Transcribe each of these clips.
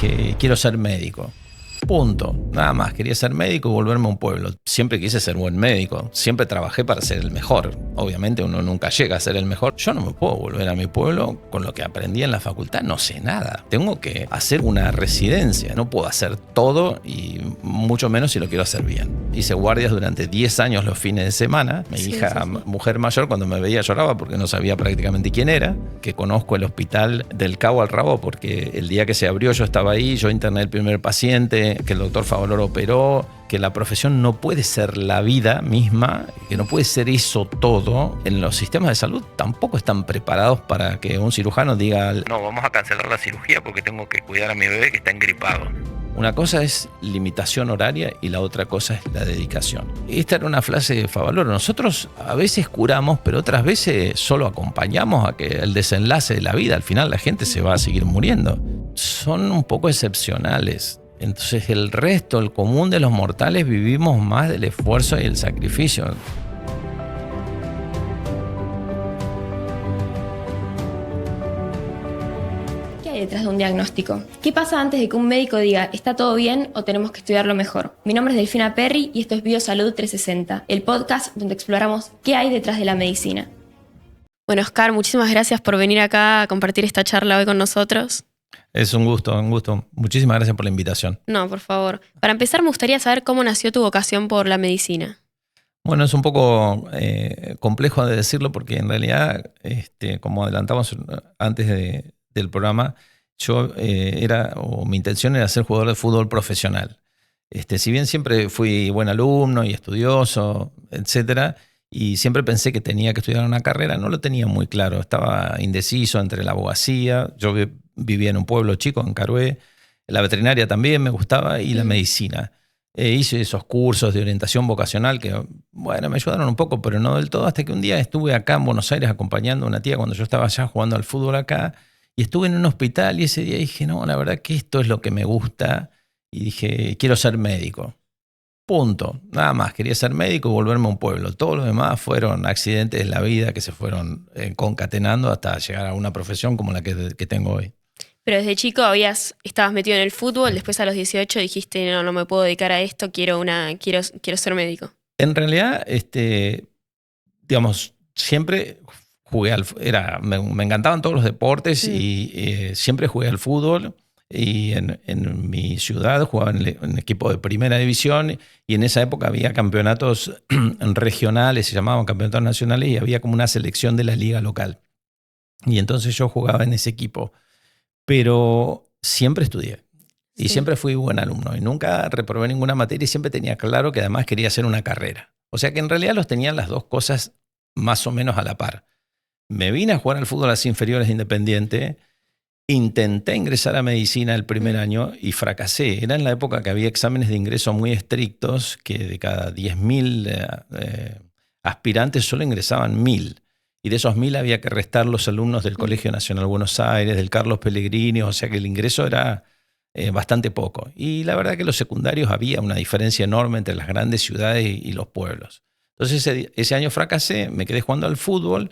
dije, quiero ser médico. Punto. Nada más. Quería ser médico y volverme a un pueblo. Siempre quise ser buen médico. Siempre trabajé para ser el mejor. Obviamente uno nunca llega a ser el mejor. Yo no me puedo volver a mi pueblo con lo que aprendí en la facultad. No sé nada. Tengo que hacer una residencia. No puedo hacer todo y mucho menos si lo quiero hacer bien. Hice guardias durante 10 años los fines de semana. Mi hija, mujer mayor, cuando me veía lloraba porque no sabía prácticamente quién era. Que conozco el hospital del cabo al rabo porque el día que se abrió yo estaba ahí. Yo interné el primer paciente, que el doctor Favalor operó, que la profesión no puede ser la vida misma, que no puede ser eso todo. En los sistemas de salud tampoco están preparados para que un cirujano diga, no, vamos a cancelar la cirugía porque tengo que cuidar a mi bebé que está engripado. Una cosa es limitación horaria y la otra cosa es la dedicación. Esta era una frase de Favaloro. Nosotros a veces curamos, pero otras veces solo acompañamos a que el desenlace de la vida, al final la gente se va a seguir muriendo. Son un poco excepcionales. Entonces el resto, el común de los mortales, vivimos más del esfuerzo y el sacrificio. ¿Qué hay detrás de un diagnóstico? ¿Qué pasa antes de que un médico diga está todo bien o tenemos que estudiarlo mejor? Mi nombre es Delfina Perry y esto es Biosalud 360, el podcast donde exploramos qué hay detrás de la medicina. Bueno, Oscar, muchísimas gracias por venir acá a compartir esta charla hoy con nosotros. Es un gusto, un gusto. Muchísimas gracias por la invitación. No, por favor. Para empezar, me gustaría saber cómo nació tu vocación por la medicina. Bueno, es un poco complejo de decirlo porque en realidad, como adelantamos antes del programa, mi intención era ser jugador de fútbol profesional. Si bien siempre fui buen alumno y estudioso, etcétera, y siempre pensé que tenía que estudiar una carrera, no lo tenía muy claro. Estaba indeciso entre la abogacía. Yo vivía en un pueblo chico, en Carué. La veterinaria también me gustaba y la medicina. Hice esos cursos de orientación vocacional que, bueno, me ayudaron un poco, pero no del todo, hasta que un día estuve acá en Buenos Aires acompañando a una tía cuando yo estaba allá jugando al fútbol acá, y estuve en un hospital y ese día dije, no, la verdad que esto es lo que me gusta, y dije, quiero ser médico. Punto. Nada más. Quería ser médico y volverme a un pueblo. Todo lo demás fueron accidentes de la vida que se fueron concatenando hasta llegar a una profesión como la que tengo hoy. Pero desde chico estabas metido en el fútbol, después a los 18 dijiste, no me puedo dedicar a esto, quiero ser médico. En realidad, siempre jugué me encantaban todos los deportes y siempre jugué al fútbol. Y en mi ciudad jugaba en equipo de primera división y en esa época había campeonatos regionales, se llamaban campeonatos nacionales y había como una selección de la liga local. Y entonces yo jugaba en ese equipo. Pero siempre estudié y siempre fui buen alumno y nunca reprobé ninguna materia y siempre tenía claro que además quería hacer una carrera. O sea que en realidad los tenía las dos cosas más o menos a la par. Me vine a jugar al fútbol a las inferiores de Independiente. Intenté ingresar a medicina el primer año y fracasé. Era en la época que había exámenes de ingreso muy estrictos, que de cada 10.000 aspirantes solo ingresaban 1.000. Y de esos 1.000 había que restar los alumnos del Colegio Nacional Buenos Aires, del Carlos Pellegrini, o sea que el ingreso era bastante poco. Y la verdad que en los secundarios había una diferencia enorme entre las grandes ciudades y los pueblos. Entonces ese año fracasé, me quedé jugando al fútbol.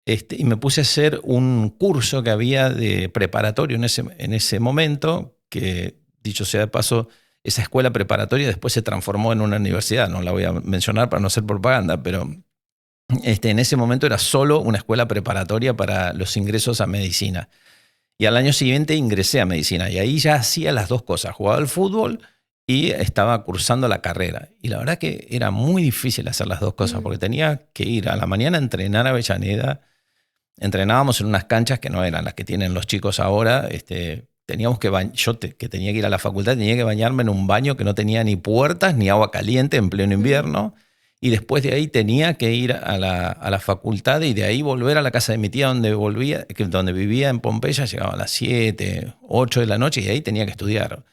Y me puse a hacer un curso que había de preparatorio en ese momento, que dicho sea de paso, esa escuela preparatoria después se transformó en una universidad, no la voy a mencionar para no hacer propaganda, pero en ese momento era solo una escuela preparatoria para los ingresos a medicina. Y al año siguiente ingresé a medicina y ahí ya hacía las dos cosas, jugaba al fútbol y estaba cursando la carrera. Y la verdad que era muy difícil hacer las dos cosas porque tenía que ir a la mañana a entrenar a Avellaneda. Entrenábamos en unas canchas que no eran las que tienen los chicos ahora. Teníamos que que tenía que ir a la facultad, tenía que bañarme en un baño que no tenía ni puertas ni agua caliente en pleno invierno. Y después de ahí tenía que ir a la facultad y de ahí volver a la casa de mi tía donde vivía en Pompeya. Llegaba a las 7, 8 de la noche y ahí tenía que estudiar.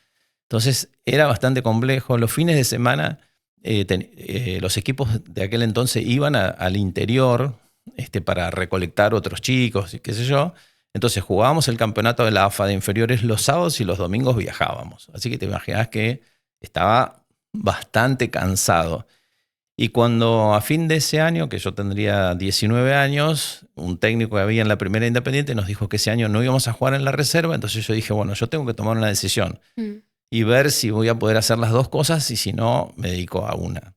Entonces era bastante complejo. Los fines de semana los equipos de aquel entonces iban al interior para recolectar otros chicos y qué sé yo. Entonces jugábamos el campeonato de la AFA de inferiores los sábados y los domingos viajábamos. Así que te imaginas que estaba bastante cansado. Y cuando a fin de ese año, que yo tendría 19 años, un técnico que había en la Primera Independiente nos dijo que ese año no íbamos a jugar en la reserva, entonces yo dije, bueno, yo tengo que tomar una decisión y ver si voy a poder hacer las dos cosas y si no, me dedico a una.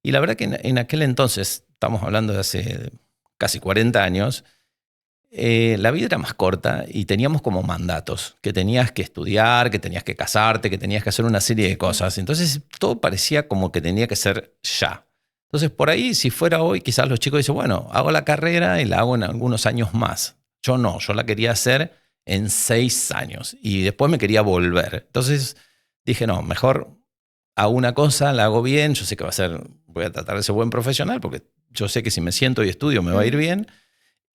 Y la verdad que en aquel entonces, estamos hablando de hace casi 40 años, la vida era más corta y teníamos como mandatos, que tenías que estudiar, que tenías que casarte, que tenías que hacer una serie de cosas. Entonces todo parecía como que tenía que ser ya. Entonces por ahí, si fuera hoy, quizás los chicos dicen, bueno, hago la carrera y la hago en algunos años más. Yo no, yo la quería hacer en 6 años y después me quería volver. Entonces dije, no, mejor hago una cosa, la hago bien, yo sé que voy a tratar de ser buen profesional porque yo sé que si me siento y estudio me va a ir bien.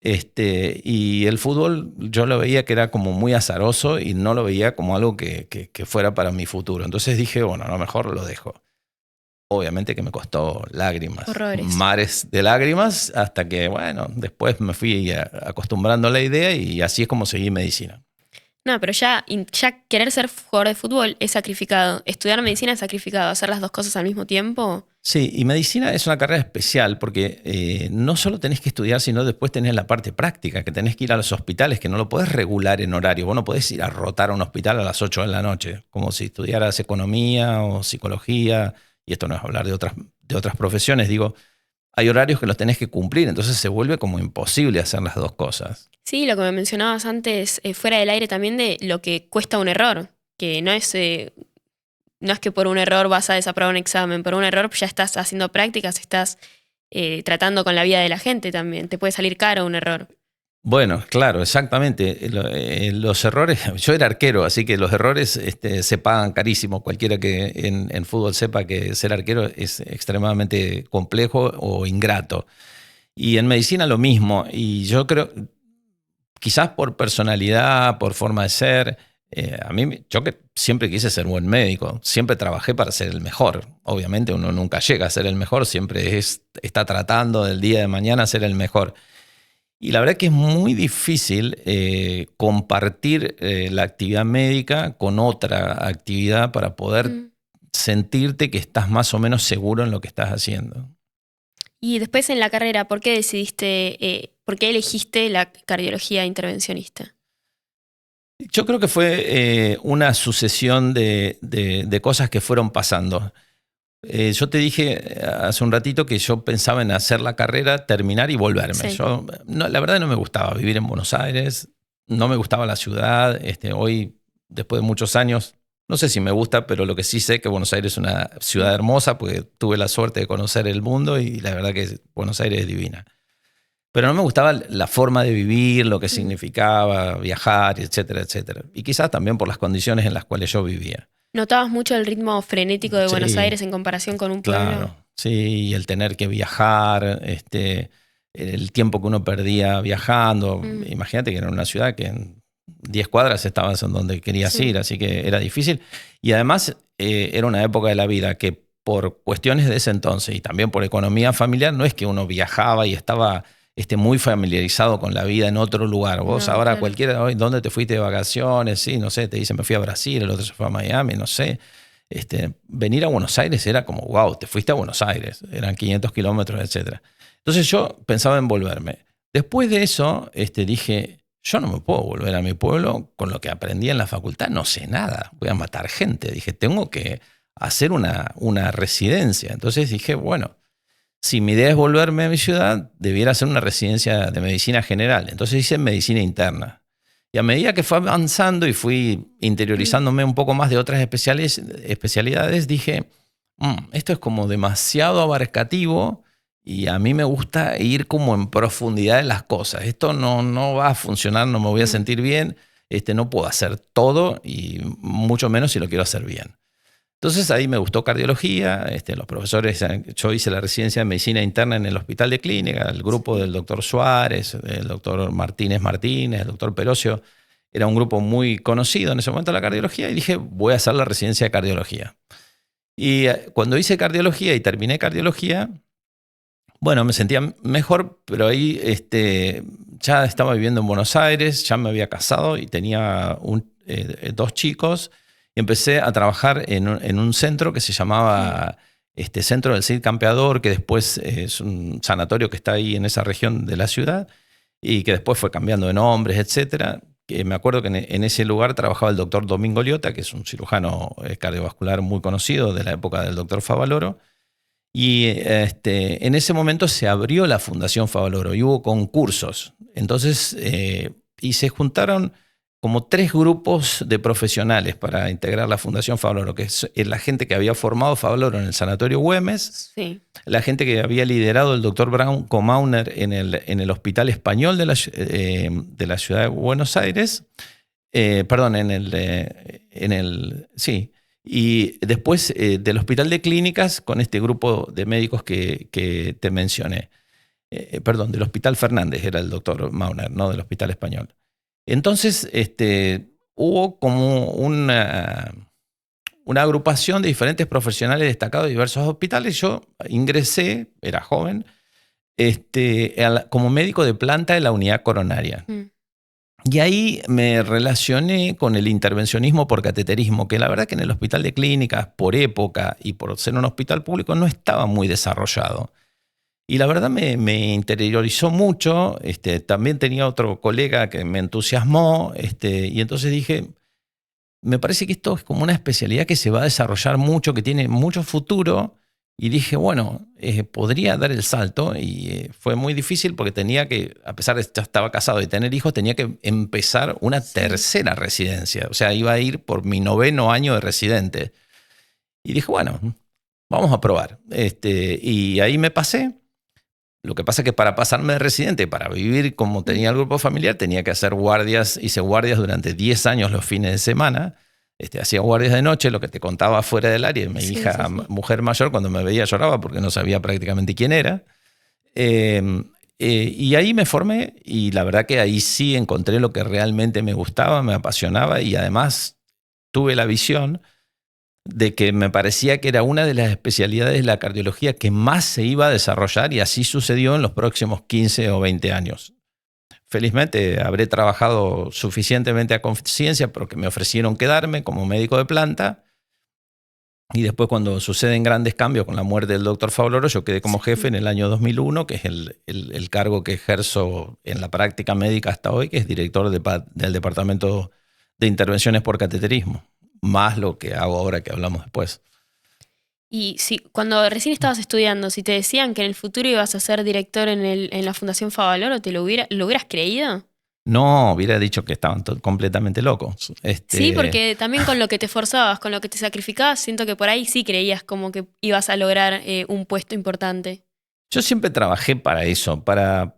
Y el fútbol yo lo veía que era como muy azaroso y no lo veía como algo que fuera para mi futuro. Entonces dije, bueno, a lo mejor lo dejo. Obviamente que me costó lágrimas, Horrores. mares de lágrimas, hasta que, bueno, después me fui acostumbrando a la idea y así es como seguí medicina. No, pero ya querer ser jugador de fútbol es sacrificado. Estudiar medicina es sacrificado. Hacer las dos cosas al mismo tiempo. Sí, y medicina es una carrera especial porque no solo tenés que estudiar, sino después tenés la parte práctica, que tenés que ir a los hospitales, que no lo podés regular en horario. Vos no podés ir a rotar a un hospital a las 8 de la noche, como si estudiaras economía o psicología, y esto no es hablar de otras profesiones, digo, hay horarios que los tenés que cumplir, entonces se vuelve como imposible hacer las dos cosas. Sí, lo que me mencionabas antes, fuera del aire también, de lo que cuesta un error, que no es que por un error vas a desaprobar un examen, por un error ya estás haciendo prácticas, estás tratando con la vida de la gente también, te puede salir caro un error. Bueno, claro, exactamente. Los errores, yo era arquero, así que los errores se pagan carísimo. Cualquiera que en fútbol sepa que ser arquero es extremadamente complejo o ingrato. Y en medicina lo mismo. Y yo creo, quizás por personalidad, por forma de ser, yo que siempre quise ser buen médico, siempre trabajé para ser el mejor. Obviamente uno nunca llega a ser el mejor, siempre está tratando del día de mañana ser el mejor. Y la verdad que es muy difícil compartir la actividad médica con otra actividad para poder sentirte que estás más o menos seguro en lo que estás haciendo. Y después en la carrera, ¿por qué por qué elegiste la cardiología intervencionista? Yo creo que fue una sucesión de cosas que fueron pasando. Yo te dije hace un ratito que yo pensaba en hacer la carrera, terminar y volverme. Sí. La verdad no me gustaba vivir en Buenos Aires, no me gustaba la ciudad. Hoy, después de muchos años, no sé si me gusta, pero lo que sí sé es que Buenos Aires es una ciudad hermosa porque tuve la suerte de conocer el mundo y la verdad que Buenos Aires es divina. Pero no me gustaba la forma de vivir, lo que significaba viajar, etcétera, etcétera. Y quizás también por las condiciones en las cuales yo vivía. ¿Notabas mucho el ritmo frenético de Buenos Sí, Aires en comparación con un pueblo? claro, sí, y el tener que viajar, el tiempo que uno perdía viajando. Imagínate que era una ciudad que en 10 cuadras estabas en donde querías ir, así que era difícil. Y además era una época de la vida que por cuestiones de ese entonces y también por economía familiar, no es que uno viajaba y estaba muy familiarizado con la vida en otro lugar. Vos No, ahora claro. cualquiera, hoy, ¿dónde te fuiste de vacaciones? Sí, no sé, te dicen me fui a Brasil, el otro se fue a Miami, no sé. Venir a Buenos Aires era como, wow, te fuiste a Buenos Aires, eran 500 kilómetros, etc. Entonces yo pensaba en volverme. Después de eso dije, yo no me puedo volver a mi pueblo con lo que aprendí en la facultad, no sé nada, voy a matar gente. Dije, tengo que hacer una residencia. Entonces dije, bueno, si mi idea es volverme a mi ciudad, debiera hacer una residencia de medicina general. Entonces hice medicina interna. Y a medida que fue avanzando y fui interiorizándome un poco más de otras especialidades, dije, esto es como demasiado abarcativo y a mí me gusta ir como en profundidad de las cosas. Esto no va a funcionar, no me voy a sentir bien, no puedo hacer todo y mucho menos si lo quiero hacer bien. Entonces ahí me gustó cardiología, los profesores, yo hice la residencia de medicina interna en el Hospital de Clínica, el grupo del doctor Suárez, el doctor Martínez, el doctor Perocio, era un grupo muy conocido en ese momento de la cardiología y dije, voy a hacer la residencia de cardiología. Y cuando hice cardiología y terminé cardiología, bueno, me sentía mejor, pero ahí ya estaba viviendo en Buenos Aires, ya me había casado y tenía 2 chicos. Y empecé a trabajar en un centro que se llamaba centro del Cid Campeador, que después es un sanatorio que está ahí en esa región de la ciudad y que después fue cambiando de nombres, etcétera. Que me acuerdo que en ese lugar trabajaba el doctor Domingo Liotta, que es un cirujano cardiovascular muy conocido de la época del doctor Favaloro. Y en ese momento se abrió la Fundación Favaloro y hubo concursos. Entonces, y se juntaron como 3 grupos de profesionales para integrar la Fundación Favaloro, que es la gente que había formado Favaloro en el Sanatorio Güemes, Sí. la gente que había liderado el doctor Branco Mauner en el Hospital Español de la Ciudad de Buenos Aires, perdón, sí, y después del Hospital de Clínicas con este grupo de médicos que te mencioné. Perdón, del Hospital Fernández era el doctor Mauner, no del Hospital Español. Entonces hubo como una agrupación de diferentes profesionales destacados de diversos hospitales. Yo ingresé, era joven, como médico de planta de la unidad coronaria. Y ahí me relacioné con el intervencionismo por cateterismo, que la verdad que en el Hospital de Clínicas, por época y por ser un hospital público, no estaba muy desarrollado. Y la verdad me interiorizó mucho. También tenía otro colega que me entusiasmó. Y entonces dije, me parece que esto es como una especialidad que se va a desarrollar mucho, que tiene mucho futuro. Y dije, bueno, podría dar el salto. Y fue muy difícil porque tenía que, a pesar de que ya estaba casado y tener hijos, tenía que empezar una tercera residencia. O sea, iba a ir por mi 9º año de residente. Y dije, bueno, vamos a probar. Y ahí me pasé. Lo que pasa es que para pasarme de residente, para vivir como tenía el grupo familiar, tenía que hacer guardias. Hice guardias durante 10 años los fines de semana. Hacía guardias de noche, lo que te contaba fuera del área. Mi hija, mujer mayor, cuando me veía lloraba porque no sabía prácticamente quién era. Y ahí me formé y la verdad que ahí sí encontré lo que realmente me gustaba, me apasionaba y además tuve la visión de que me parecía que era una de las especialidades de la cardiología que más se iba a desarrollar y así sucedió en los próximos 15 o 20 años. Felizmente habré trabajado suficientemente a conciencia porque me ofrecieron quedarme como médico de planta y después cuando suceden grandes cambios con la muerte del doctor Favaloro, yo quedé como jefe en el año 2001, que es el cargo que ejerzo en la práctica médica hasta hoy, que es director del Departamento de Intervenciones por Cateterismo. Más lo que hago ahora que hablamos después. Y si cuando recién estabas estudiando, si te decían que en el futuro ibas a ser director en la Fundación Favaloro, ¿lo hubieras creído? No, hubiera dicho que estaban completamente locos. Sí, porque también con lo que te esforzabas, con lo que te sacrificabas, siento que por ahí sí creías como que ibas a lograr un puesto importante. Yo siempre trabajé para eso, para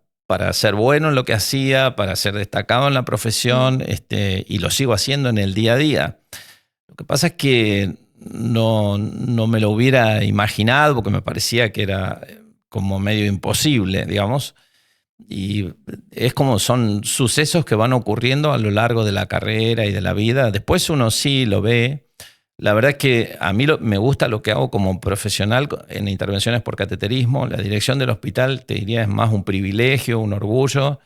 ser bueno en lo que hacía, para ser destacado en la profesión, y lo sigo haciendo en el día a día. Lo que pasa es que no me lo hubiera imaginado porque me parecía que era como medio imposible, digamos. Y es como son sucesos que van ocurriendo a lo largo de la carrera y de la vida. Después uno sí lo ve. La verdad es que a mí me gusta lo que hago como profesional en intervenciones por cateterismo. La dirección del hospital, te diría, es más un privilegio, un orgullo.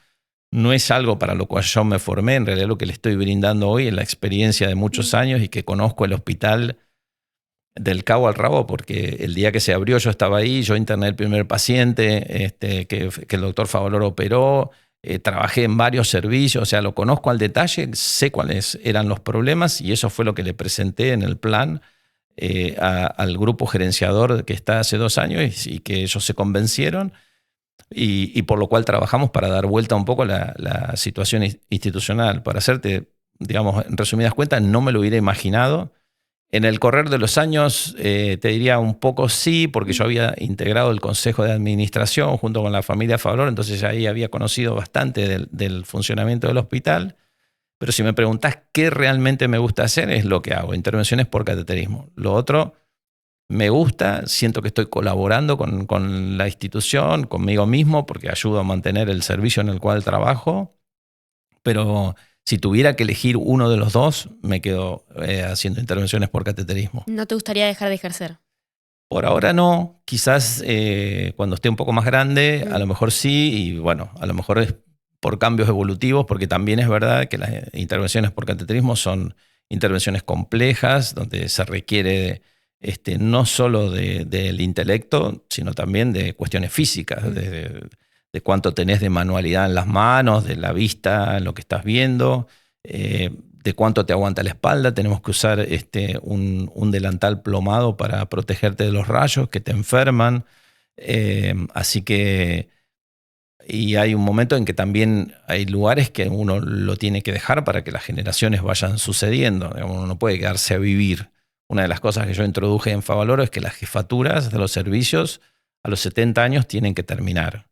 No es algo para lo cual yo me formé, en realidad lo que le estoy brindando hoy es la experiencia de muchos años y que conozco el hospital del cabo al rabo, porque el día que se abrió yo estaba ahí, yo interné el primer paciente que el doctor Favaloro operó, trabajé en varios servicios, o sea, lo conozco al detalle, sé cuáles eran los problemas y eso fue lo que le presenté en el plan al grupo gerenciador que está hace 2 años y que ellos se convencieron. Y por lo cual trabajamos para dar vuelta un poco la situación institucional. Para hacerte, digamos, en resumidas cuentas, no me lo hubiera imaginado. En el correr de los años, te diría un poco sí, porque yo había integrado el Consejo de Administración junto con la familia Favaloro, entonces ahí había conocido bastante del funcionamiento del hospital. Pero si me preguntás qué realmente me gusta hacer, es lo que hago, intervenciones por cateterismo. Lo otro me gusta, siento que estoy colaborando con la institución, conmigo mismo, porque ayudo a mantener el servicio en el cual trabajo, pero si tuviera que elegir uno de los dos, me quedo haciendo intervenciones por cateterismo. ¿No te gustaría dejar de ejercer? Por ahora no, quizás cuando esté un poco más grande, a lo mejor sí, y bueno, a lo mejor es por cambios evolutivos, porque también es verdad que las intervenciones por cateterismo son intervenciones complejas, donde se requiere no solo del intelecto, sino también de cuestiones físicas, de cuánto tenés de manualidad en las manos, de la vista, en lo que estás viendo, de cuánto te aguanta la espalda. Tenemos que usar un delantal plomado para protegerte de los rayos que te enferman. Así que, y hay un momento en que también hay lugares que uno lo tiene que dejar para que las generaciones vayan sucediendo. Uno no puede quedarse a vivir. Una de las cosas que yo introduje en Favaloro es que las jefaturas de los servicios a los 70 años tienen que terminar.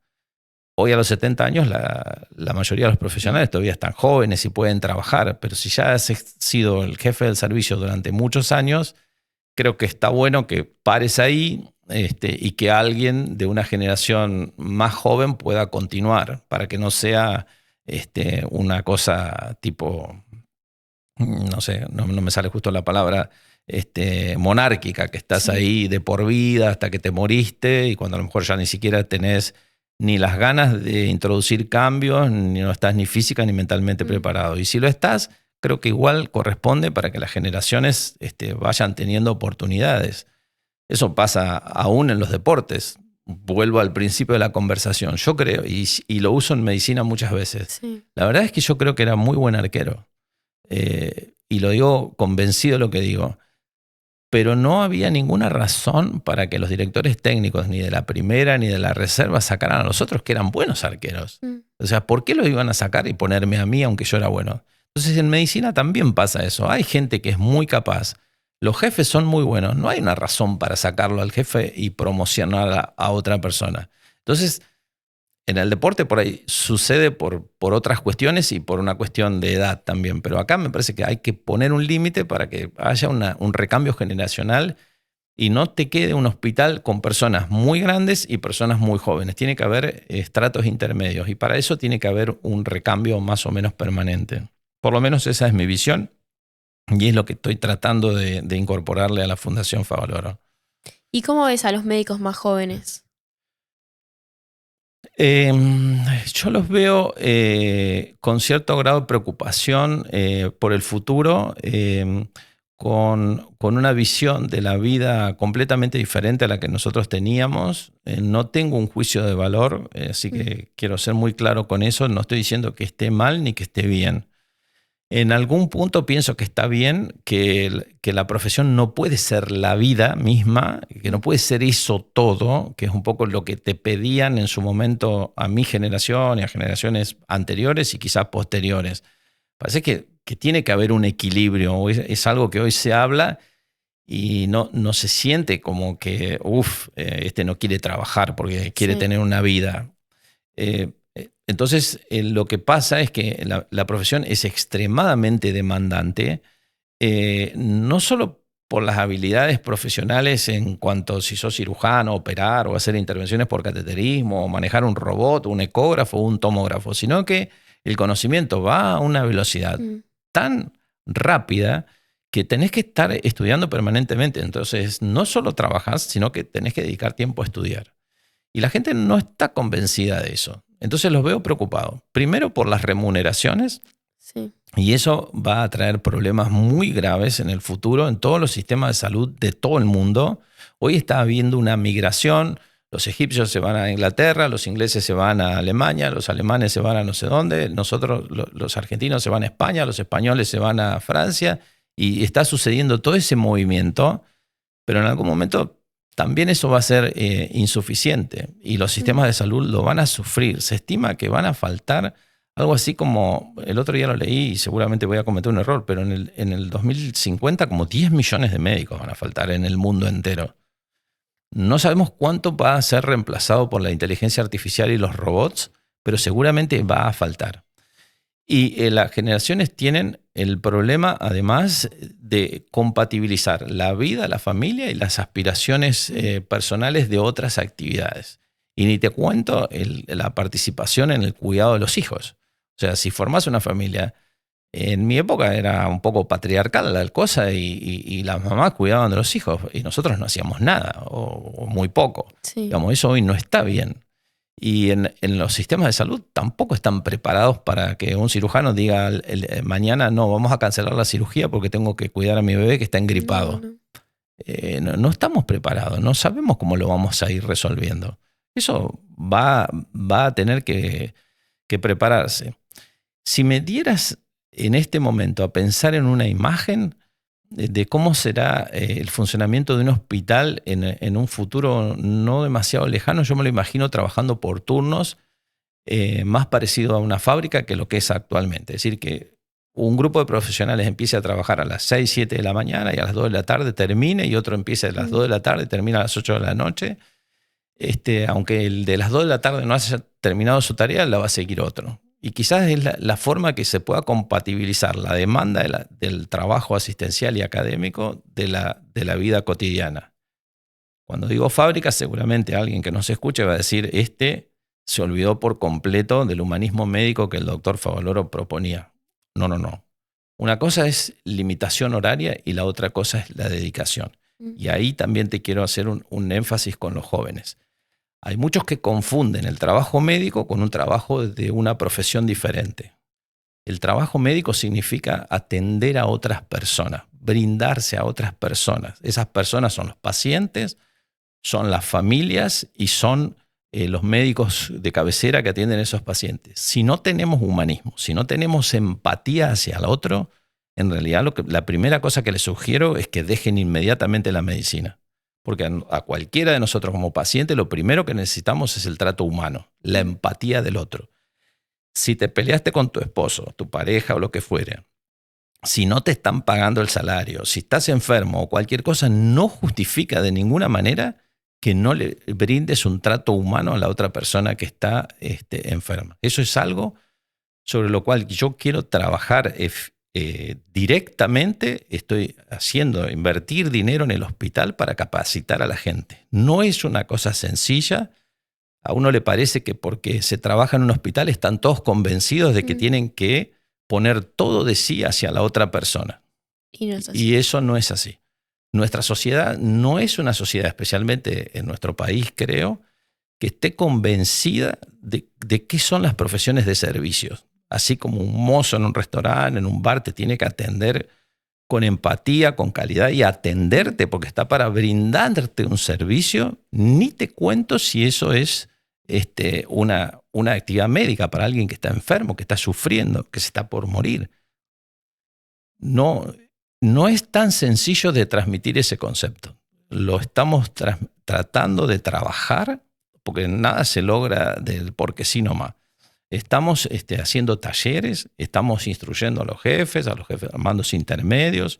Hoy a los 70 años la mayoría de los profesionales todavía están jóvenes y pueden trabajar, pero si ya has sido el jefe del servicio durante muchos años, creo que está bueno que pares ahí y que alguien de una generación más joven pueda continuar, para que no sea una cosa tipo, no sé, no me sale justo la palabra, monárquica, que estás ahí de por vida hasta que te moriste y cuando a lo mejor ya ni siquiera tenés ni las ganas de introducir cambios, ni no estás ni física ni mentalmente preparado. Y si lo estás, creo que igual corresponde para que las generaciones vayan teniendo oportunidades. Eso pasa aún en los deportes. Vuelvo al principio de la conversación. Yo creo, y lo uso en medicina muchas veces, la verdad es que yo creo que era muy buen arquero. Y lo digo convencido de lo que digo. Pero no había ninguna razón para que los directores técnicos, ni de la primera ni de la reserva, sacaran a los otros que eran buenos arqueros. O sea, ¿por qué los iban a sacar y ponerme a mí aunque yo era bueno? Entonces en medicina también pasa eso. Hay gente que es muy capaz. Los jefes son muy buenos. No hay una razón para sacarlo al jefe y promocionar a otra persona. Entonces, en el deporte por ahí sucede por otras cuestiones y por una cuestión de edad también. Pero acá me parece que hay que poner un límite para que haya un recambio generacional y no te quede un hospital con personas muy grandes y personas muy jóvenes. Tiene que haber estratos intermedios y para eso tiene que haber un recambio más o menos permanente. Por lo menos esa es mi visión y es lo que estoy tratando de incorporarle a la Fundación Favaloro. ¿Y cómo ves a los médicos más jóvenes? Yo los veo con cierto grado de preocupación por el futuro, con una visión de la vida completamente diferente a la que nosotros teníamos. No tengo un juicio de valor, así que quiero ser muy claro con eso. No estoy diciendo que esté mal ni que esté bien. En algún punto pienso que está bien, que la profesión no puede ser la vida misma, que no puede ser eso todo, que es un poco lo que te pedían en su momento a mi generación y a generaciones anteriores y quizás posteriores. Parece que tiene que haber un equilibrio, es algo que hoy se habla y no se siente como que, no quiere trabajar porque quiere tener una vida. Entonces, lo que pasa es que la profesión es extremadamente demandante, no solo por las habilidades profesionales en cuanto si sos cirujano, operar o hacer intervenciones por cateterismo, o manejar un robot, un ecógrafo o un tomógrafo, sino que el conocimiento va a una velocidad tan rápida que tenés que estar estudiando permanentemente. Entonces, no solo trabajás, sino que tenés que dedicar tiempo a estudiar. Y la gente no está convencida de eso. Entonces los veo preocupados. Primero por las remuneraciones. Sí. Y eso va a traer problemas muy graves en el futuro en todos los sistemas de salud de todo el mundo. Hoy está habiendo una migración. Los egipcios se van a Inglaterra, los ingleses se van a Alemania, los alemanes se van a no sé dónde, nosotros los argentinos se van a España, los españoles se van a Francia. Y está sucediendo todo ese movimiento, pero en algún momento también eso va a ser insuficiente y los sistemas de salud lo van a sufrir. Se estima que van a faltar algo así como, el otro día lo leí y seguramente voy a cometer un error, pero en el 2050 como 10 millones de médicos van a faltar en el mundo entero. No sabemos cuánto va a ser reemplazado por la inteligencia artificial y los robots, pero seguramente va a faltar. Y las generaciones tienen el problema, además, de compatibilizar la vida, la familia y las aspiraciones personales de otras actividades. Y ni te cuento la participación en el cuidado de los hijos. O sea, si formás una familia, en mi época era un poco patriarcal la cosa y las mamás cuidaban de los hijos y nosotros no hacíamos nada o muy poco. Sí. Digamos, eso hoy no está bien. Y en los sistemas de salud tampoco están preparados para que un cirujano diga mañana no, vamos a cancelar la cirugía porque tengo que cuidar a mi bebé que está engripado. No. no estamos preparados, no sabemos cómo lo vamos a ir resolviendo. Eso va a tener que prepararse. Si me dieras en este momento a pensar en una imagen de cómo será el funcionamiento de un hospital en un futuro no demasiado lejano, yo me lo imagino trabajando por turnos, más parecido a una fábrica que lo que es actualmente. Es decir, que un grupo de profesionales empiece a trabajar a las 6, 7 de la mañana y a las 2 de la tarde termine, y otro empiece a las 2 de la tarde y termina a las 8 de la noche. Aunque el de las 2 de la tarde no haya terminado su tarea, la va a seguir otro. Y quizás es la forma que se pueda compatibilizar la demanda del trabajo asistencial y académico de la vida cotidiana. Cuando digo fábrica, seguramente alguien que nos escuche va a decir, se olvidó por completo del humanismo médico que el doctor Favaloro proponía. No. Una cosa es limitación horaria y la otra cosa es la dedicación. Y ahí también te quiero hacer un énfasis con los jóvenes. Hay muchos que confunden el trabajo médico con un trabajo de una profesión diferente. El trabajo médico significa atender a otras personas, brindarse a otras personas. Esas personas son los pacientes, son las familias y son los médicos de cabecera que atienden a esos pacientes. Si no tenemos humanismo, si no tenemos empatía hacia el otro, en realidad la primera cosa que les sugiero es que dejen inmediatamente la medicina. Porque a cualquiera de nosotros como paciente lo primero que necesitamos es el trato humano, la empatía del otro. Si te peleaste con tu esposo, tu pareja o lo que fuere, si no te están pagando el salario, si estás enfermo o cualquier cosa, no justifica de ninguna manera que no le brindes un trato humano a la otra persona que está enferma. Eso es algo sobre lo cual yo quiero trabajar directamente. Estoy invertir dinero en el hospital para capacitar a la gente. No es una cosa sencilla. A uno le parece que porque se trabaja en un hospital están todos convencidos de que tienen que poner todo de sí hacia la otra persona. Y no es así. Y eso no es así. Nuestra sociedad no es una sociedad, especialmente en nuestro país, creo, que esté convencida de qué son las profesiones de servicios. Así como un mozo en un restaurante, en un bar, te tiene que atender con empatía, con calidad y atenderte porque está para brindarte un servicio, ni te cuento si eso es una actividad médica para alguien que está enfermo, que está sufriendo, que se está por morir. No es tan sencillo de transmitir ese concepto. Lo estamos tratando de trabajar porque nada se logra del porque sí nomás. Estamos haciendo talleres, estamos instruyendo a los jefes mandos intermedios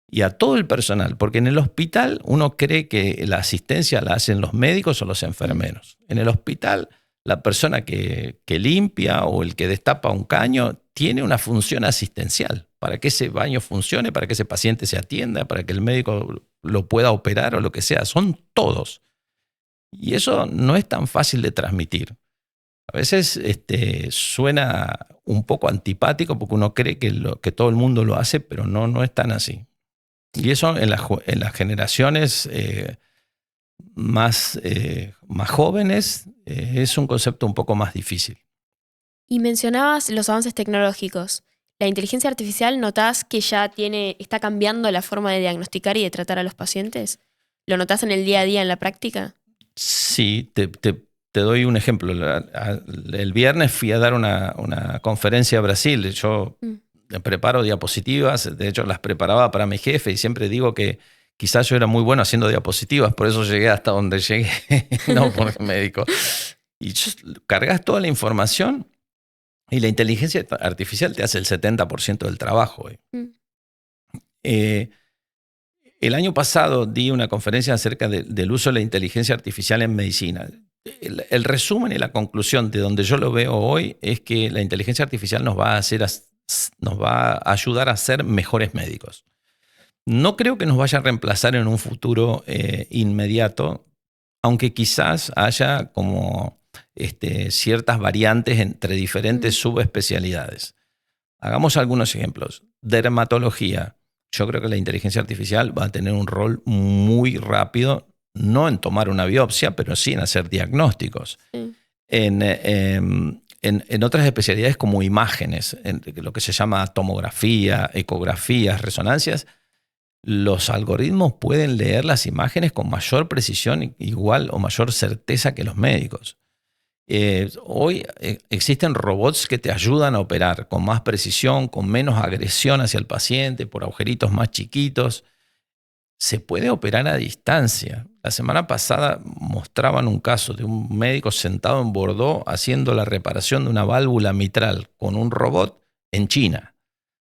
y a todo el personal, porque en el hospital uno cree que la asistencia la hacen los médicos o los enfermeros. En el hospital la persona que limpia o el que destapa un caño tiene una función asistencial para que ese baño funcione, para que ese paciente se atienda, para que el médico lo pueda operar o lo que sea. Son todos. Y eso no es tan fácil de transmitir. A veces suena un poco antipático porque uno cree que todo el mundo lo hace, pero no es tan así. Y eso en las generaciones más jóvenes es un concepto un poco más difícil. Y mencionabas los avances tecnológicos. ¿La inteligencia artificial notás que ya está cambiando la forma de diagnosticar y de tratar a los pacientes? ¿Lo notás en el día a día, en la práctica? Sí, te doy un ejemplo. El viernes fui a dar una conferencia a Brasil. Yo preparo diapositivas, de hecho las preparaba para mi jefe y siempre digo que quizás yo era muy bueno haciendo diapositivas, por eso llegué hasta donde llegué, no por médico. Y cargas toda la información y la inteligencia artificial te hace el 70% del trabajo. El año pasado di una conferencia acerca del uso de la inteligencia artificial en medicina. El resumen y la conclusión de donde yo lo veo hoy es que la inteligencia artificial nos va a ayudar a ser mejores médicos. No creo que nos vaya a reemplazar en un futuro inmediato, aunque quizás haya como ciertas variantes entre diferentes subespecialidades. Hagamos algunos ejemplos. Dermatología. Yo creo que la inteligencia artificial va a tener un rol muy rápido, no en tomar una biopsia, pero sí en hacer diagnósticos. Sí. En otras especialidades como imágenes, en lo que se llama tomografía, ecografías, resonancias, los algoritmos pueden leer las imágenes con mayor precisión, igual o mayor certeza que los médicos. Hoy existen robots que te ayudan a operar con más precisión, con menos agresión hacia el paciente, por agujeritos más chiquitos. Se puede operar a distancia. La semana pasada mostraban un caso de un médico sentado en Bordeaux haciendo la reparación de una válvula mitral con un robot en China.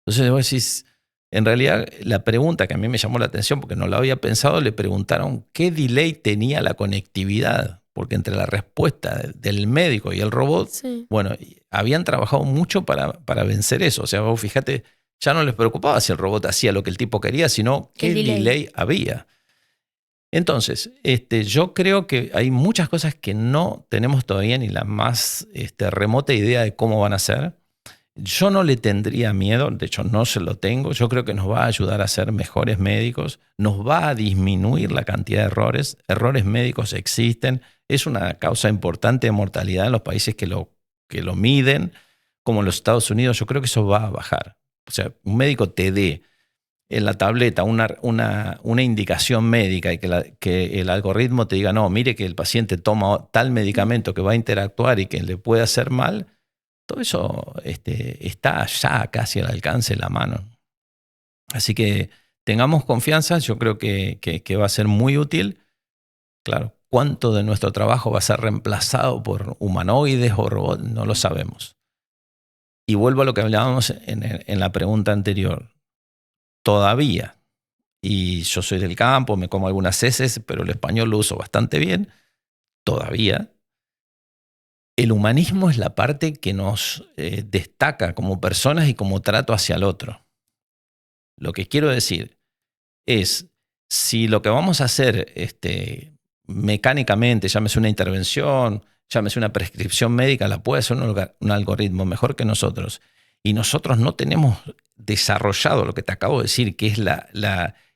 Entonces vos decís, en realidad la pregunta que a mí me llamó la atención porque no la había pensado, le preguntaron qué delay tenía la conectividad. Porque entre la respuesta del médico y el robot, Sí. bueno, habían trabajado mucho para vencer eso. O sea, vos fíjate, ya no les preocupaba si el robot hacía lo que el tipo quería, sino qué delay había. Entonces, yo creo que hay muchas cosas que no tenemos todavía ni la más remota idea de cómo van a ser. Yo no le tendría miedo, de hecho no se lo tengo. Yo creo que nos va a ayudar a ser mejores médicos, nos va a disminuir la cantidad de errores. Errores médicos existen, es una causa importante de mortalidad en los países que lo miden, como en los Estados Unidos. Yo creo que eso va a bajar. O sea, un médico te dé en la tableta una indicación médica y que el algoritmo te diga, no, mire que el paciente toma tal medicamento que va a interactuar y que le puede hacer mal. Todo eso está ya casi al alcance de la mano. Así que tengamos confianza, yo creo que va a ser muy útil. Claro, ¿cuánto de nuestro trabajo va a ser reemplazado por humanoides o robots? No lo sabemos. Y vuelvo a lo que hablábamos en la pregunta anterior. Todavía, y yo soy del campo, me como algunas heces, pero el español lo uso bastante bien, todavía. El humanismo es la parte que nos destaca como personas y como trato hacia el otro. Lo que quiero decir es, si lo que vamos a hacer mecánicamente, llámese una intervención, llámese una prescripción médica, la puede hacer un algoritmo mejor que nosotros, y nosotros no tenemos desarrollado lo que te acabo de decir, que es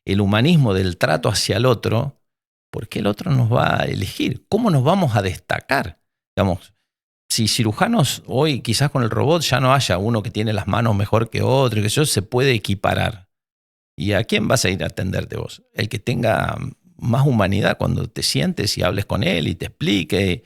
el humanismo del trato hacia el otro, ¿por qué el otro nos va a elegir? ¿Cómo nos vamos a destacar? Digamos, si cirujanos hoy quizás con el robot ya no haya uno que tiene las manos mejor que otro, que eso se puede equiparar. ¿Y a quién vas a ir a atenderte vos? El que tenga más humanidad cuando te sientes y hables con él y te explique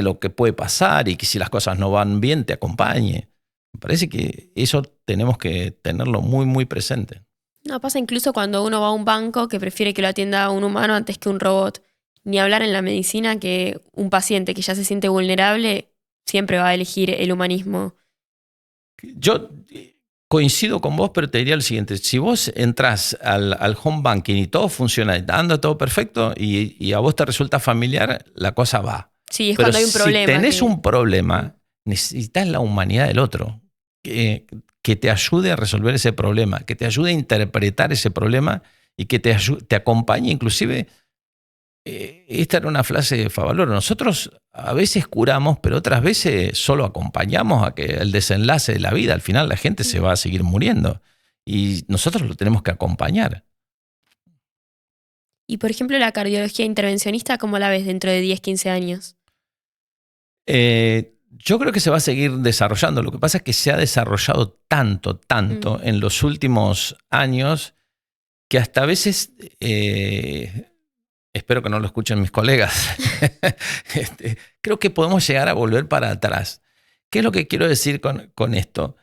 lo que puede pasar y que si las cosas no van bien te acompañe. Me parece que eso tenemos que tenerlo muy, muy presente. No, pasa incluso cuando uno va a un banco que prefiere que lo atienda un humano antes que un robot. Ni hablar en la medicina que un paciente que ya se siente vulnerable siempre va a elegir el humanismo. Yo coincido con vos, pero te diría lo siguiente. Si vos entras al home banking y todo funciona, anda todo perfecto y a vos te resulta familiar, la cosa va. Sí, es pero cuando hay un problema. Si tenés un problema, necesitas la humanidad del otro. Que te ayude a resolver ese problema, que te ayude a interpretar ese problema y que te acompañe. Inclusive, esta era una frase de Favaloro. Nosotros a veces curamos, pero otras veces solo acompañamos a que el desenlace de la vida, al final la gente se va a seguir muriendo y nosotros lo tenemos que acompañar. Y por ejemplo, la cardiología intervencionista, ¿cómo la ves dentro de 10, 15 años? Yo creo que se va a seguir desarrollando. Lo que pasa es que se ha desarrollado tanto en los últimos años que hasta a veces, espero que no lo escuchen mis colegas, creo que podemos llegar a volver para atrás. ¿Qué es lo que quiero decir con esto?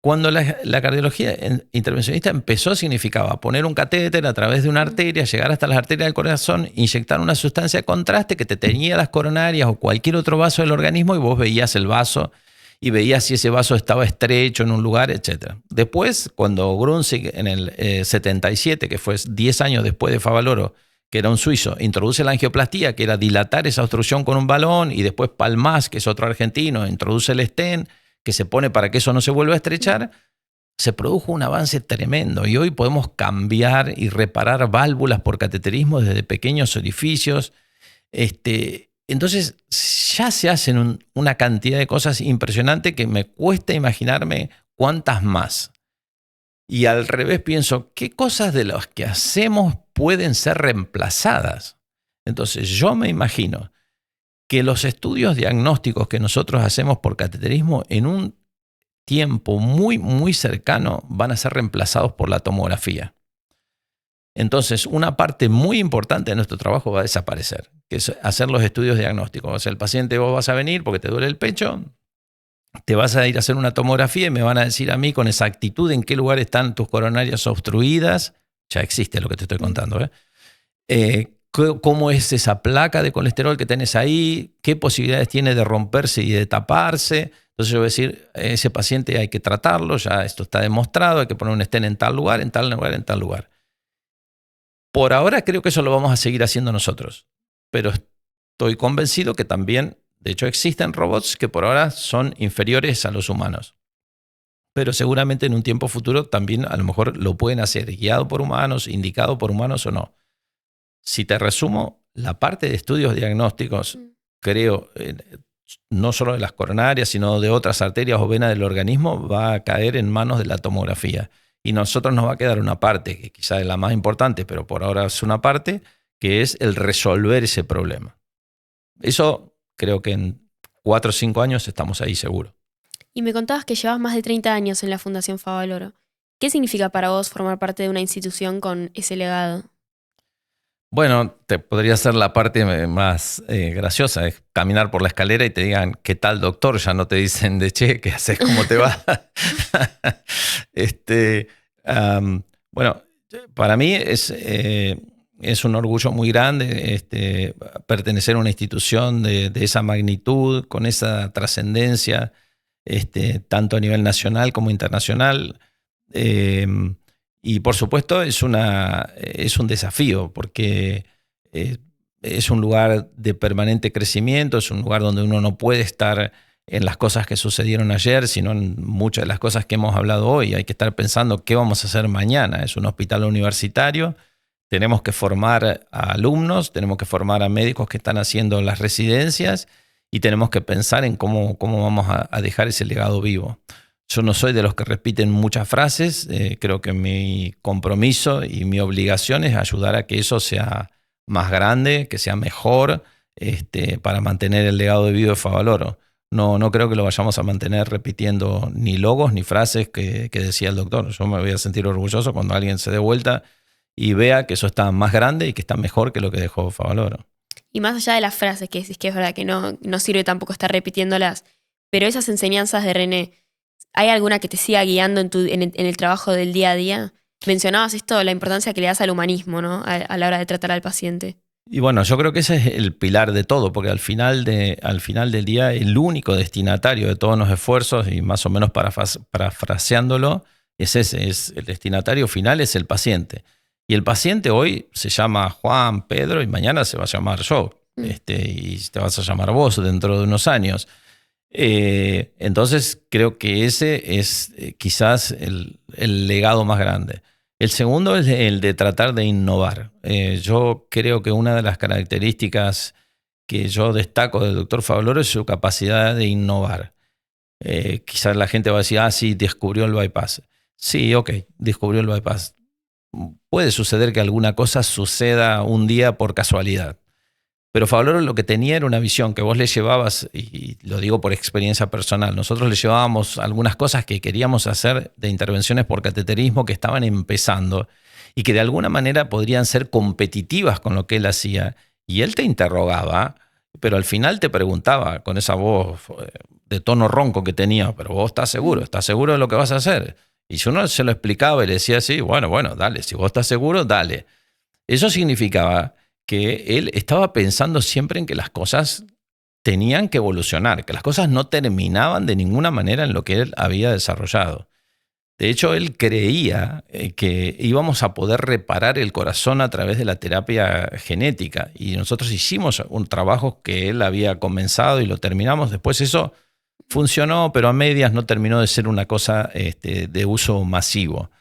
Cuando la cardiología intervencionista empezó, significaba poner un catéter a través de una arteria, llegar hasta las arterias del corazón, inyectar una sustancia de contraste que te teñía las coronarias o cualquier otro vaso del organismo y vos veías el vaso y veías si ese vaso estaba estrecho en un lugar, etc. Después, cuando Grunzig en el 77, que fue 10 años después de Favaloro, que era un suizo, introduce la angioplastía, que era dilatar esa obstrucción con un balón, y después Palmás, que es otro argentino, introduce el stent, que se pone para que eso no se vuelva a estrechar, se produjo un avance tremendo y hoy podemos cambiar y reparar válvulas por cateterismo desde pequeños orificios. Entonces ya se hacen una cantidad de cosas impresionantes que me cuesta imaginarme cuántas más. Y al revés pienso, ¿qué cosas de las que hacemos pueden ser reemplazadas? Entonces yo me imagino que los estudios diagnósticos que nosotros hacemos por cateterismo en un tiempo muy, muy cercano van a ser reemplazados por la tomografía. Entonces, una parte muy importante de nuestro trabajo va a desaparecer, que es hacer los estudios diagnósticos. O sea, el paciente, vos vas a venir porque te duele el pecho, te vas a ir a hacer una tomografía y me van a decir a mí con exactitud en qué lugar están tus coronarias obstruidas. Ya existe lo que te estoy contando, cómo es esa placa de colesterol que tenés ahí, qué posibilidades tiene de romperse y de taparse. Entonces yo voy a decir, ese paciente hay que tratarlo, ya esto está demostrado, hay que poner un stent en tal lugar, en tal lugar, en tal lugar. Por ahora creo que eso lo vamos a seguir haciendo nosotros, pero estoy convencido que también, de hecho, existen robots que por ahora son inferiores a los humanos. Pero seguramente en un tiempo futuro también a lo mejor lo pueden hacer guiado por humanos, indicado por humanos o no. Si te resumo, la parte de estudios diagnósticos, creo, no solo de las coronarias, sino de otras arterias o venas del organismo, va a caer en manos de la tomografía. Y nosotros nos va a quedar una parte, que quizás es la más importante, pero por ahora es una parte, que es el resolver ese problema. Eso creo que en 4 o 5 años estamos ahí seguro. Y me contabas que llevas más de 30 años en la Fundación Favaloro. ¿Qué significa para vos formar parte de una institución con ese legado? Bueno, te podría ser la parte más graciosa, es caminar por la escalera y te digan, ¿qué tal, doctor? Ya no te dicen de che, ¿qué haces? ¿Cómo te va? Bueno, para mí es un orgullo muy grande pertenecer a una institución de esa magnitud, con esa trascendencia, tanto a nivel nacional como internacional. Y por supuesto es un desafío porque es un lugar de permanente crecimiento, es un lugar donde uno no puede estar en las cosas que sucedieron ayer, sino en muchas de las cosas que hemos hablado hoy. Hay que estar pensando qué vamos a hacer mañana. Es un hospital universitario, tenemos que formar a alumnos, tenemos que formar a médicos que están haciendo las residencias y tenemos que pensar en cómo vamos a dejar ese legado vivo. Yo no soy de los que repiten muchas frases, creo que mi compromiso y mi obligación es ayudar a que eso sea más grande, que sea mejor, para mantener el legado de vida de Favaloro. No creo que lo vayamos a mantener repitiendo ni logos ni frases que decía el doctor. Yo me voy a sentir orgulloso cuando alguien se dé vuelta y vea que eso está más grande y que está mejor que lo que dejó Favaloro. Y más allá de las frases que decís que es verdad que no sirve tampoco estar repitiéndolas, pero esas enseñanzas de René, ¿hay alguna que te siga guiando en el trabajo del día a día? Mencionabas esto, la importancia que le das al humanismo, ¿no? A la hora de tratar al paciente. Y bueno, yo creo que ese es el pilar de todo, porque al final del día el único destinatario de todos los esfuerzos, y más o menos parafraseándolo, es ese, es el destinatario final es el paciente. Y el paciente hoy se llama Juan, Pedro, y mañana se va a llamar yo, y te vas a llamar vos dentro de unos años. Entonces creo que ese es quizás el legado más grande. El segundo es el de tratar de innovar. Yo creo que una de las características que yo destaco del doctor Favaloro es su capacidad de innovar. Quizás la gente va a decir, sí, descubrió el bypass. Sí, ok, descubrió el bypass. Puede suceder que alguna cosa suceda un día por casualidad. Pero Favaloro lo que tenía era una visión que vos le llevabas, y lo digo por experiencia personal, nosotros le llevábamos algunas cosas que queríamos hacer de intervenciones por cateterismo que estaban empezando y que de alguna manera podrían ser competitivas con lo que él hacía. Y él te interrogaba, pero al final te preguntaba con esa voz de tono ronco que tenía, pero vos estás seguro de lo que vas a hacer. Y si uno se lo explicaba y le decía así, bueno, dale, si vos estás seguro, dale. Eso significaba que él estaba pensando siempre en que las cosas tenían que evolucionar, que las cosas no terminaban de ninguna manera en lo que él había desarrollado. De hecho, él creía que íbamos a poder reparar el corazón a través de la terapia genética y nosotros hicimos un trabajo que él había comenzado y lo terminamos. Después eso funcionó, pero a medias no terminó de ser una cosa de uso masivo.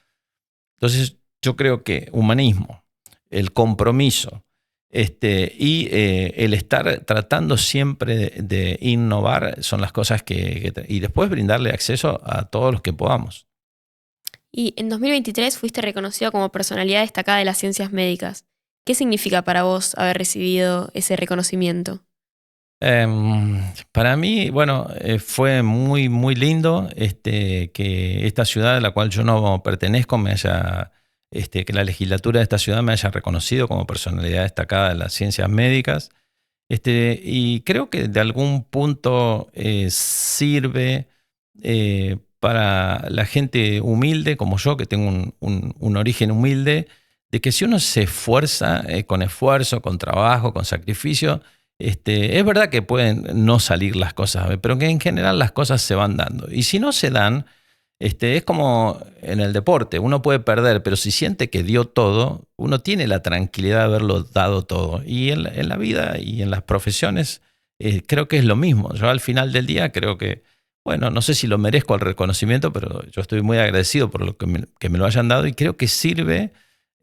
Entonces, yo creo que humanismo, el compromiso, y el estar tratando siempre de innovar son las cosas y después brindarle acceso a todos los que podamos. Y en 2023 fuiste reconocido como personalidad destacada de las ciencias médicas. ¿Qué significa para vos haber recibido ese reconocimiento? Para mí, bueno, fue muy, muy lindo que esta ciudad a la cual yo no pertenezco me haya, que la legislatura de esta ciudad me haya reconocido como personalidad destacada de las ciencias médicas. Y creo que de algún punto sirve para la gente humilde como yo, que tengo un origen humilde, de que si uno se esfuerza con esfuerzo, con trabajo, con sacrificio, es verdad que pueden no salir las cosas, pero que en general las cosas se van dando. Y si no se dan, es como en el deporte, uno puede perder, pero si siente que dio todo, uno tiene la tranquilidad de haberlo dado todo. Y en la vida y en las profesiones creo que es lo mismo. Yo al final del día creo que, bueno, no sé si lo merezco el reconocimiento, pero yo estoy muy agradecido por lo que me lo hayan dado y creo que sirve,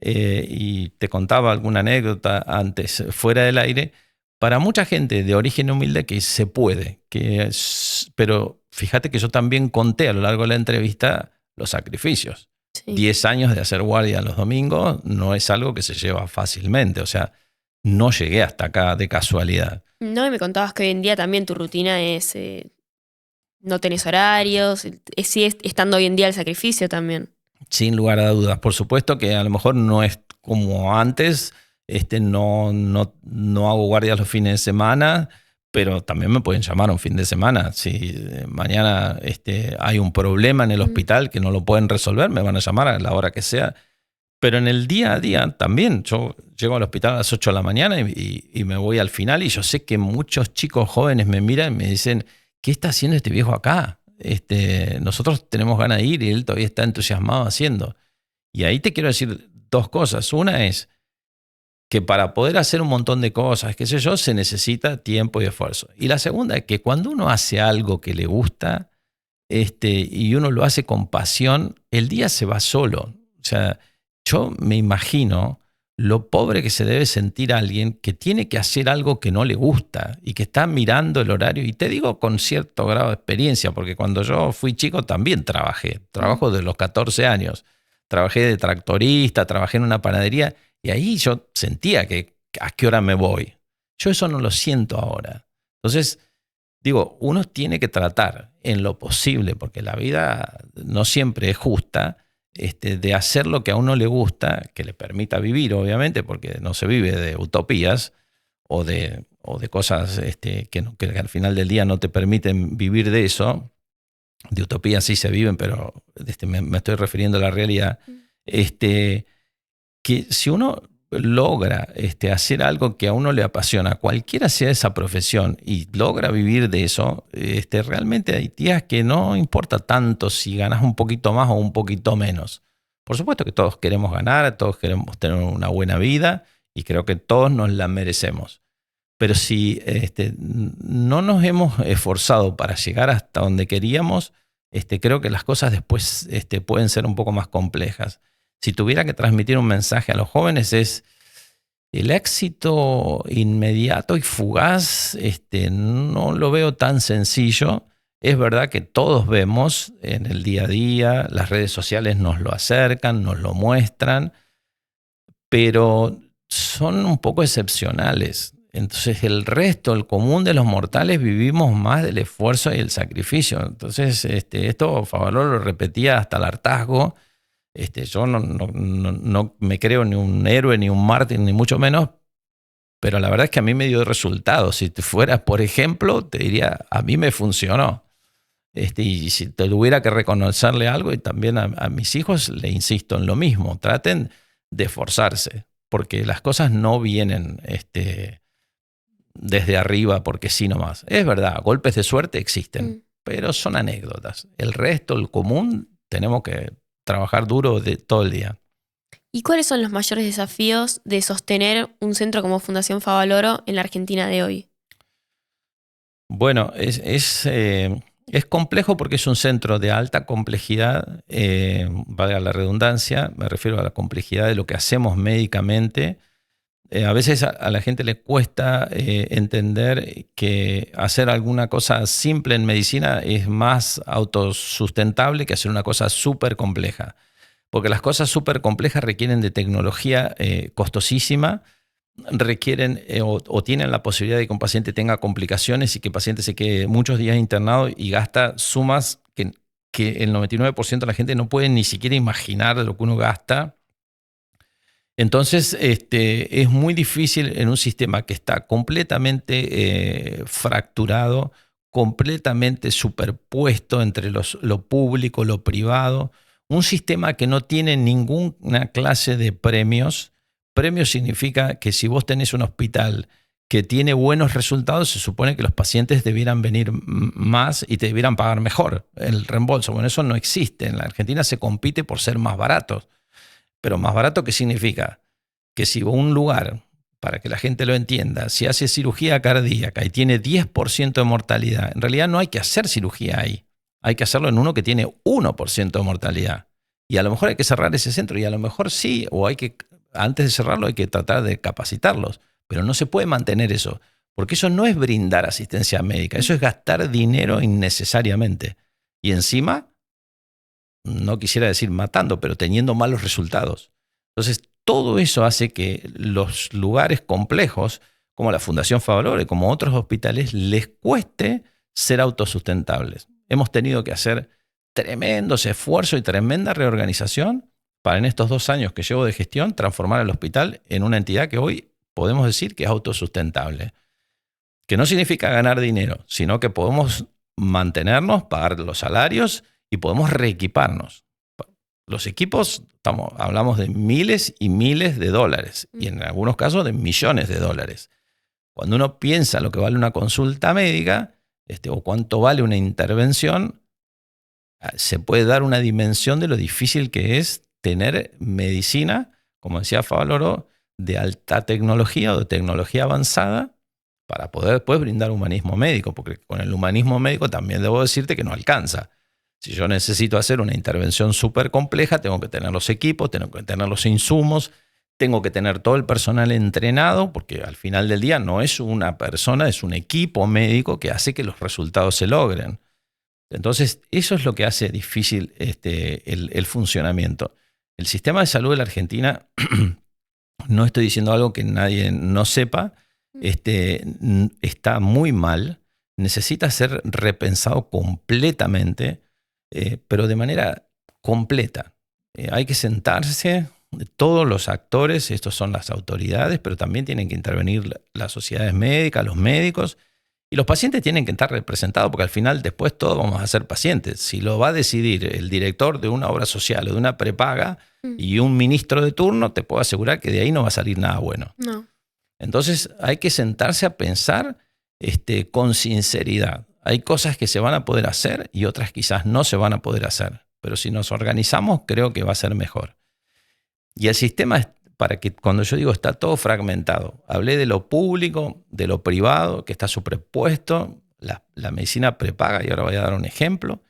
y te contaba alguna anécdota antes fuera del aire, para mucha gente de origen humilde que se puede, pero fíjate que yo también conté a lo largo de la entrevista los sacrificios. Sí. 10 años de hacer guardia los domingos no es algo que se lleva fácilmente, o sea, no llegué hasta acá de casualidad. No, y me contabas que hoy en día también tu rutina es, no tenés horarios, sigue estando hoy en día el sacrificio también. Sin lugar a dudas, por supuesto que a lo mejor no es como antes, no hago guardias los fines de semana, pero también me pueden llamar un fin de semana. Si mañana hay un problema en el hospital que no lo pueden resolver, me van a llamar a la hora que sea. Pero en el día a día también, yo llego al hospital a las 8 de la mañana y me voy al final y yo sé que muchos chicos jóvenes me miran y me dicen, ¿qué está haciendo este viejo acá? Nosotros tenemos ganas de ir y él todavía está entusiasmado haciendo. Y ahí te quiero decir dos cosas. Una es que para poder hacer un montón de cosas, qué sé yo, se necesita tiempo y esfuerzo. Y la segunda es que cuando uno hace algo que le gusta, y uno lo hace con pasión, el día se va solo. O sea, yo me imagino lo pobre que se debe sentir alguien que tiene que hacer algo que no le gusta y que está mirando el horario. Y te digo con cierto grado de experiencia, porque cuando yo fui chico también trabajo desde los 14 años. Trabajé de tractorista, trabajé en una panadería y ahí yo sentía que a qué hora me voy. Yo eso no lo siento ahora. Entonces, digo, uno tiene que tratar en lo posible, porque la vida no siempre es justa, de hacer lo que a uno le gusta, que le permita vivir, obviamente, porque no se vive de utopías o de cosas que al final del día no te permiten vivir de eso. De utopías sí se viven, pero me estoy refiriendo a la realidad. Que si uno logra hacer algo que a uno le apasiona, cualquiera sea esa profesión, y logra vivir de eso, realmente hay días que no importa tanto si ganas un poquito más o un poquito menos. Por supuesto que todos queremos ganar, todos queremos tener una buena vida y creo que todos nos la merecemos. Pero si no nos hemos esforzado para llegar hasta donde queríamos, creo que las cosas después pueden ser un poco más complejas. Si tuviera que transmitir un mensaje a los jóvenes es el éxito inmediato y fugaz, no lo veo tan sencillo. Es verdad que todos vemos en el día a día, las redes sociales nos lo acercan, nos lo muestran, pero son un poco excepcionales. Entonces el resto, el común de los mortales, vivimos más del esfuerzo y el sacrificio. Entonces esto Favaloro lo repetía hasta el hartazgo. Yo no me creo ni un héroe, ni un mártir, ni mucho menos, pero la verdad es que a mí me dio resultados. Si te fueras, por ejemplo, te diría, a mí me funcionó. Y si tuviera que reconocerle algo, y también a mis hijos le insisto en lo mismo, traten de esforzarse, porque las cosas no vienen desde arriba porque sí nomás. Es verdad, golpes de suerte existen, pero son anécdotas. El resto, el común, tenemos que trabajar duro todo el día. ¿Y cuáles son los mayores desafíos de sostener un centro como Fundación Favaloro en la Argentina de hoy? Bueno, es complejo porque es un centro de alta complejidad, valga la redundancia, me refiero a la complejidad de lo que hacemos médicamente. A veces a la gente le cuesta entender que hacer alguna cosa simple en medicina es más autosustentable que hacer una cosa súper compleja. Porque las cosas súper complejas requieren de tecnología costosísima requieren o tienen la posibilidad de que un paciente tenga complicaciones y que el paciente se quede muchos días internado y gasta sumas que el 99% de la gente no puede ni siquiera imaginar de lo que uno gasta. Entonces, es muy difícil en un sistema que está completamente fracturado, completamente superpuesto entre lo público, lo privado, un sistema que no tiene ninguna clase de premios. Premio significa que si vos tenés un hospital que tiene buenos resultados, se supone que los pacientes debieran venir más y te debieran pagar mejor el reembolso. Bueno, eso no existe. En la Argentina se compite por ser más baratos. Pero más barato, ¿qué significa? Que si un lugar, para que la gente lo entienda, si hace cirugía cardíaca y tiene 10% de mortalidad, en realidad no hay que hacer cirugía ahí. Hay que hacerlo en uno que tiene 1% de mortalidad. Y a lo mejor hay que cerrar ese centro, y a lo mejor sí, o antes de cerrarlo hay que tratar de capacitarlos. Pero no se puede mantener eso, porque eso no es brindar asistencia médica, eso es gastar dinero innecesariamente. Y encima, no quisiera decir matando, pero teniendo malos resultados. Entonces, todo eso hace que los lugares complejos, como la Fundación Favaloro, como otros hospitales, les cueste ser autosustentables. Hemos tenido que hacer tremendos esfuerzos y tremenda reorganización para en estos 2 años que llevo de gestión transformar el hospital en una entidad que hoy podemos decir que es autosustentable. Que no significa ganar dinero, sino que podemos mantenernos, pagar los salarios y podemos reequiparnos. Los equipos, hablamos de miles y miles de dólares y en algunos casos de millones de dólares. Cuando uno piensa lo que vale una consulta médica o cuánto vale una intervención, se puede dar una dimensión de lo difícil que es tener medicina, como decía Favaloro, de alta tecnología o de tecnología avanzada para poder después brindar humanismo médico, porque con el humanismo médico también debo decirte que no alcanza. Si yo necesito hacer una intervención súper compleja, tengo que tener los equipos, tengo que tener los insumos, tengo que tener todo el personal entrenado, porque al final del día no es una persona, es un equipo médico que hace que los resultados se logren. Entonces, eso es lo que hace difícil el funcionamiento. El sistema de salud de la Argentina, no estoy diciendo algo que nadie no sepa, está muy mal, necesita ser repensado completamente, pero de manera completa. Hay que sentarse, todos los actores, estos son las autoridades, pero también tienen que intervenir las sociedades médicas, los médicos, y los pacientes tienen que estar representados, porque al final después todos vamos a ser pacientes. Si lo va a decidir el director de una obra social o de una prepaga y un ministro de turno, te puedo asegurar que de ahí no va a salir nada bueno. No. Entonces hay que sentarse a pensar con sinceridad. Hay cosas que se van a poder hacer y otras quizás no se van a poder hacer. Pero si nos organizamos, creo que va a ser mejor. Y el sistema es para que, cuando yo digo está todo fragmentado, hablé de lo público, de lo privado, que está superpuesto, la medicina prepaga, y ahora voy a dar un ejemplo.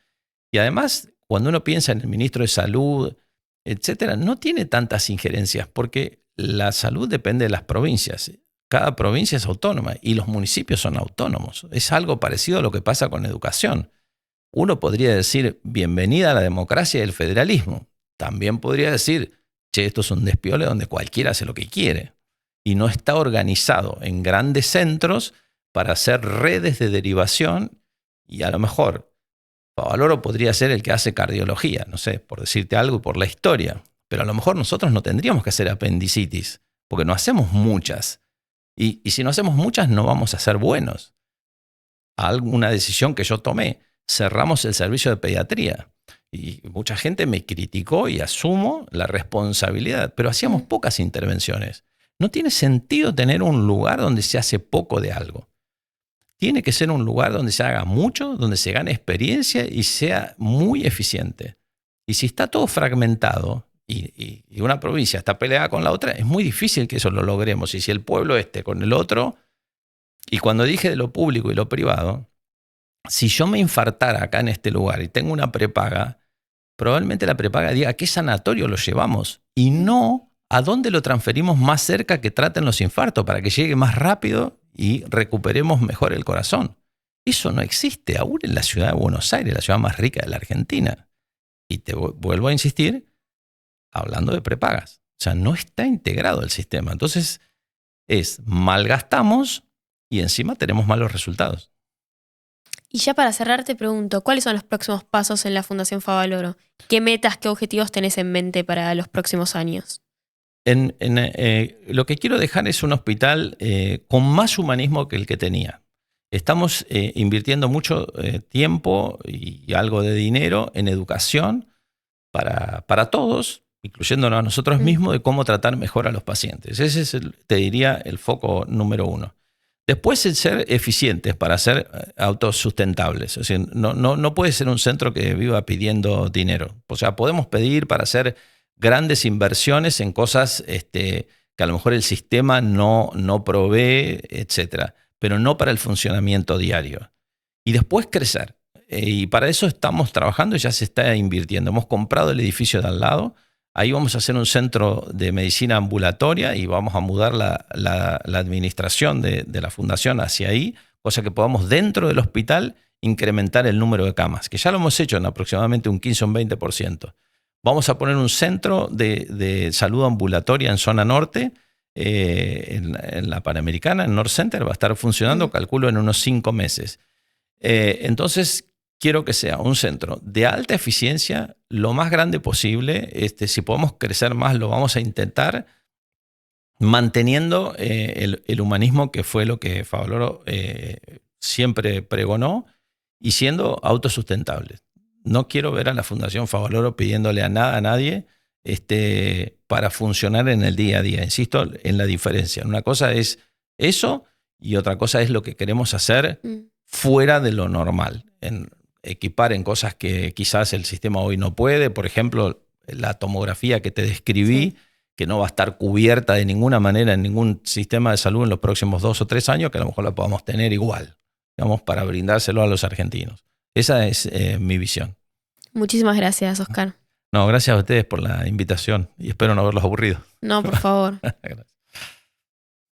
Y además, cuando uno piensa en el ministro de Salud, etcétera, no tiene tantas injerencias, porque la salud depende de las provincias. Cada provincia es autónoma y los municipios son autónomos. Es algo parecido a lo que pasa con educación. Uno podría decir, bienvenida a la democracia y el federalismo. También podría decir, che, esto es un despiole donde cualquiera hace lo que quiere. Y no está organizado en grandes centros para hacer redes de derivación, y a lo mejor Favaloro podría ser el que hace cardiología, no sé, por decirte algo y por la historia. Pero a lo mejor nosotros no tendríamos que hacer apendicitis, porque no hacemos muchas. Y si no hacemos muchas, no vamos a ser buenos. Alguna decisión que yo tomé, cerramos el servicio de pediatría. Y mucha gente me criticó y asumo la responsabilidad, pero hacíamos pocas intervenciones. No tiene sentido tener un lugar donde se hace poco de algo. Tiene que ser un lugar donde se haga mucho, donde se gane experiencia y sea muy eficiente. Y si está todo fragmentado y una provincia está peleada con la otra, es muy difícil que eso lo logremos. Y si el pueblo esté con el otro, y cuando dije de lo público y lo privado, si yo me infartara acá en este lugar y tengo una prepaga, probablemente la prepaga diga a qué sanatorio lo llevamos y no a dónde lo transferimos más cerca que traten los infartos para que llegue más rápido y recuperemos mejor el corazón. Eso no existe aún en la ciudad de Buenos Aires, la ciudad más rica de la Argentina. Y te vuelvo a insistir, hablando de prepagas. O sea, no está integrado el sistema. Entonces, es malgastamos y encima tenemos malos resultados. Y ya para cerrar te pregunto, ¿cuáles son los próximos pasos en la Fundación Favaloro? ¿Qué metas, qué objetivos tenés en mente para los próximos años? Lo que quiero dejar es un hospital con más humanismo que el que tenía. Estamos invirtiendo mucho tiempo y algo de dinero en educación para todos, incluyéndonos a nosotros mismos, de cómo tratar mejor a los pacientes. Ese es, te diría, el foco número 1. Después, el ser eficientes para ser autosustentables. O sea, no puede ser un centro que viva pidiendo dinero. O sea, podemos pedir para hacer grandes inversiones en cosas que a lo mejor el sistema no provee, etcétera, pero no para el funcionamiento diario. Y después crecer. Y para eso estamos trabajando y ya se está invirtiendo. Hemos comprado el edificio de al lado. Ahí vamos a hacer un centro de medicina ambulatoria y vamos a mudar la administración de la fundación hacia ahí, cosa que podamos dentro del hospital incrementar el número de camas, que ya lo hemos hecho en aproximadamente un 15 o un 20%. Vamos a poner un centro de salud ambulatoria en zona norte, en la Panamericana, en North Center, va a estar funcionando, calculo, en unos 5 meses. Entonces, quiero que sea un centro de alta eficiencia, lo más grande posible. Si podemos crecer más, lo vamos a intentar, manteniendo el humanismo, que fue lo que Favaloro siempre pregonó, y siendo autosustentables. No quiero ver a la Fundación Favaloro pidiéndole a nadie para funcionar en el día a día. Insisto en la diferencia. Una cosa es eso y otra cosa es lo que queremos hacer fuera de lo normal. Equipar en cosas que quizás el sistema hoy no puede. Por ejemplo, la tomografía que te describí, que no va a estar cubierta de ninguna manera en ningún sistema de salud en los próximos 2 o 3 años, que a lo mejor la podamos tener igual, digamos, para brindárselo a los argentinos. Esa es mi visión. Muchísimas gracias, Oscar. No, gracias a ustedes por la invitación y espero no haberlos aburrido. No, por favor. Gracias.